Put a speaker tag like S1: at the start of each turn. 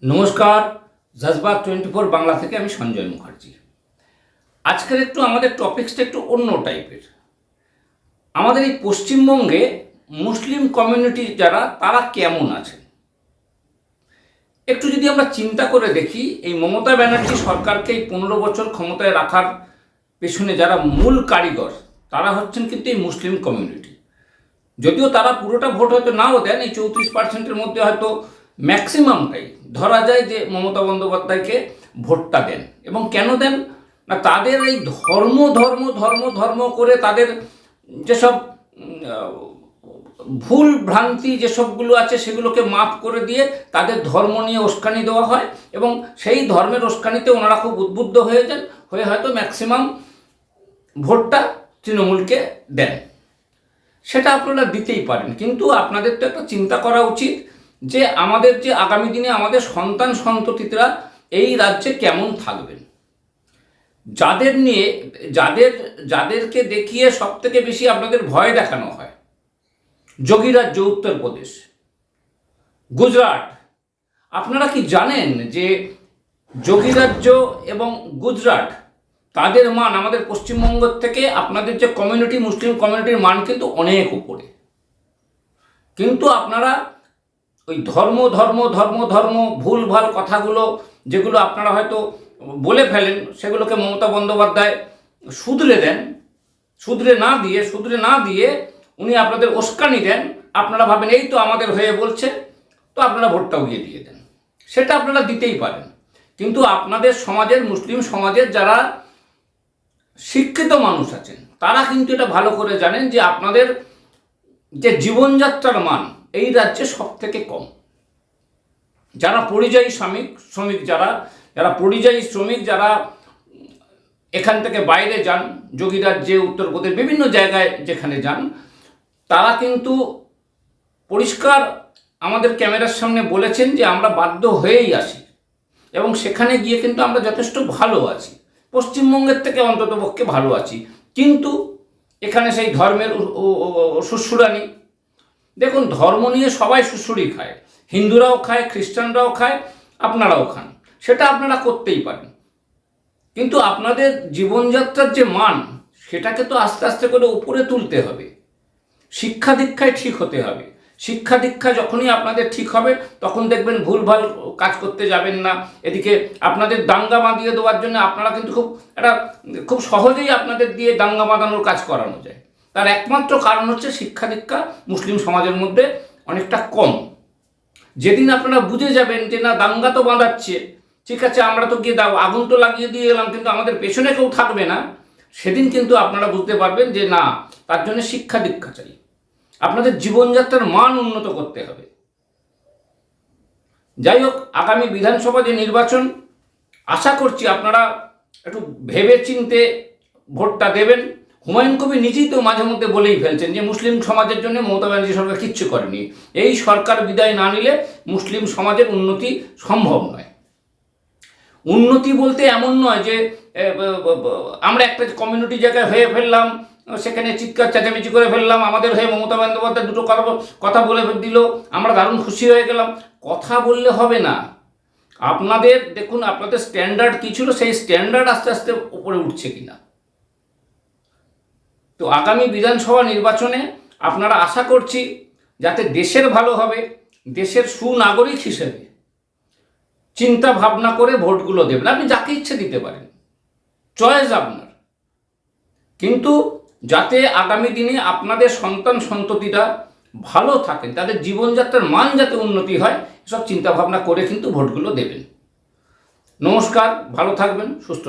S1: নমস্কার, জজবাত 24 বাংলা থেকে আমি সঞ্জয় মুখার্জি। আজকের আমাদের টপিক্সটা একটু অন্য টাইপের। আমাদের এই পশ্চিমবঙ্গে মুসলিম কমিউনিটি যারা তারা কেমন আছেন একটু যদি আমরা চিন্তা করে দেখি। এই মমতা ব্যানার্জি সরকারকে এই 15 বছর ক্ষমতায় রাখার পেছনে যারা মূল কারিগর তারা হচ্ছেন কিন্তু এই মুসলিম কমিউনিটি। যদিও তারা পুরোটা ভোট হয়তো নাও দেন, এই 34%-এর মধ্যে হয়তো ম্যাক্সিমামটাই ধরা যায় যে মমতা বন্দ্যোপাধ্যায়কে ভোটটা দেন। এবং কেন দেন না, তাদের এই ধর্ম ধর্ম ধর্ম ধর্ম করে তাদের যেসব ভুল ভ্রান্তি যেসবগুলো আছে সেগুলোকে মাফ করে দিয়ে তাদের ধর্ম নিয়ে উস্কানি দেওয়া হয় এবং সেই ধর্মের উস্কানিতে ওনারা খুব উদ্বুদ্ধ হয়ে যান, হয়ে হয়তো ম্যাক্সিমাম ভোটটা তৃণমূলকে দেন। সেটা আপনারা দিতেই পারেন, কিন্তু আপনাদের তো একটা চিন্তা করা উচিত যে আমাদের যে আগামী দিনে আমাদের সন্তান সন্ততিরা এই রাজ্যে কেমন থাকবেন। যাদেরকে দেখিয়ে সবথেকে বেশি আপনাদের ভয় দেখানো হয়, যোগী রাজ্য উত্তরপ্রদেশ, গুজরাট। আপনারা কি জানেন যে যোগী রাজ্য এবং গুজরাট তাদের মান আমাদের পশ্চিমবঙ্গ থেকে আপনাদের যে কমিউনিটি মুসলিম কমিউনিটির মান কিন্তু অনেক উপরে। কিন্তু আপনারা ওই ধর্ম ধর্ম ধর্ম ধর্ম ভুলভাল কথাগুলো যেগুলো আপনারা হয়তো বলে ফেলেন সেগুলোকে মমতা বন্দ্যোপাধ্যায় শুধরে দেন, শুধরে না দিয়ে উনি আপনাদের উস্কানি দেন। আপনারা ভাবেন এই তো আমাদের হয়ে বলছে, তো আপনারা ভোটটাও গিয়ে দিয়ে দেন। সেটা আপনারা দিতেই পারেন, কিন্তু আপনাদের সমাজের মুসলিম সমাজের যারা শিক্ষিত মানুষ আছেন তারা কিন্তু এটা ভালো করে জানেন যে আপনাদের যে জীবনযাত্রার মান এই রাজ্যে সব থেকে কম। যারা পরিযায়ী শ্রমিক যারা এখান থেকে বাইরে যান, যোগী রাজ্যে উত্তরপ্রদেশ বিভিন্ন জায়গায় যেখানে যান, তারা কিন্তু পরিষ্কার আমাদের ক্যামেরার সামনে বলেছেন যে আমরা বাধ্য হয়েই আসি এবং সেখানে গিয়ে কিন্তু আমরা যথেষ্ট ভালো আছি, পশ্চিমবঙ্গের থেকে অন্ততপক্ষে ভালো আছি। কিন্তু এখানে সেই ধর্মের সুশ্রুরানি। দেখুন, ধর্ম নিয়ে সবাই সুশ্রুরি খায়, হিন্দুরাও খায়, খ্রিস্টানরাও খায়, আপনারাও খান, সেটা আপনারা করতেই পারেন। কিন্তু আপনাদের জীবনযাত্রার যে মান সেটাকে তো আস্তে আস্তে করে উপরে তুলতে হবে, শিক্ষা দীক্ষায় ঠিক হতে হবে। শিক্ষা দীক্ষা যখনই আপনাদের ঠিক হবে তখন দেখবেন ভুলভাল কাজ করতে যাবেন না। এদিকে আপনাদের দাঙ্গা বাঁধিয়ে দেওয়ার জন্য আপনারা কিন্তু খুব সহজেই আপনাদের দিয়ে দাঙ্গা বাঁধানোর কাজ করানো যায়। তার একমাত্র কারণ হচ্ছে শিক্ষা দীক্ষা মুসলিম সমাজের মধ্যে অনেকটা কম। যেদিন আপনারা বুঝে যাবেন যে না, দাঙ্গা তো বাঁধাচ্ছে, ঠিক আছে আমরা তো গিয়ে আগুন তো লাগিয়ে দিয়ে এলাম, কিন্তু আমাদের পেছনে কেউ থাকবে না, সেদিন কিন্তু আপনারা বুঝতে পারবেন যে না, তার জন্য শিক্ষা দীক্ষা চাই। আপনাদের জীবনযাত্রার মান উন্নত করতে হবে। যাই হোক, আগামী বিধানসভা যে নির্বাচন, আশা করছি আপনারা একটু ভেবে চিন্তে ভোটটা দেবেন। হুমায়ুন কবির নিজেই তো মাঝে মধ্যে বলেই ফেলছেন যে মুসলিম সমাজের জন্য মমতা ব্যানার্জি সরকার কিচ্ছু করেনি। এই সরকার বিদায় না নিলে মুসলিম সমাজের উন্নতি সম্ভব নয়। উন্নতি বলতে এমন নয় যে আমরা একটা কমিউনিটি জায়গায় হয়ে ফেললাম, সেখানে চিৎকার চেঁচামেচি করে ফেললাম, আমাদের হয়ে মমতা বন্দ্যোপাধ্যায় দুটো কথা বলে দিল, আমরা দারুণ খুশি হয়ে গেলাম। কথা বললে হবে না। আপনাদের দেখুন, আপনাদের স্ট্যান্ডার্ড কী ছিল, সেই স্ট্যান্ডার্ড আস্তে আস্তে উপরে উঠছে কিনা। তো আগামী বিধানসভা নির্বাচনে আপনারা আশা করছি যাতে দেশের ভালো হবে, দেশের সুনাগরিক হিসেবে চিন্তা ভাবনা করে ভোটগুলো দেবেন। আপনি যাকে ইচ্ছে দিতে পারেন, চয়েস আপনার, কিন্তু যাতে আগামী দিনে আপনাদের সন্তান সন্ততিরা ভালো থাকেন, তাদের জীবনযাত্রার মান যাতে উন্নতি হয়, এসব চিন্তা ভাবনা করে কিন্তু ভোটগুলো দেবেন। নমস্কার, ভালো থাকবেন, সুস্থ।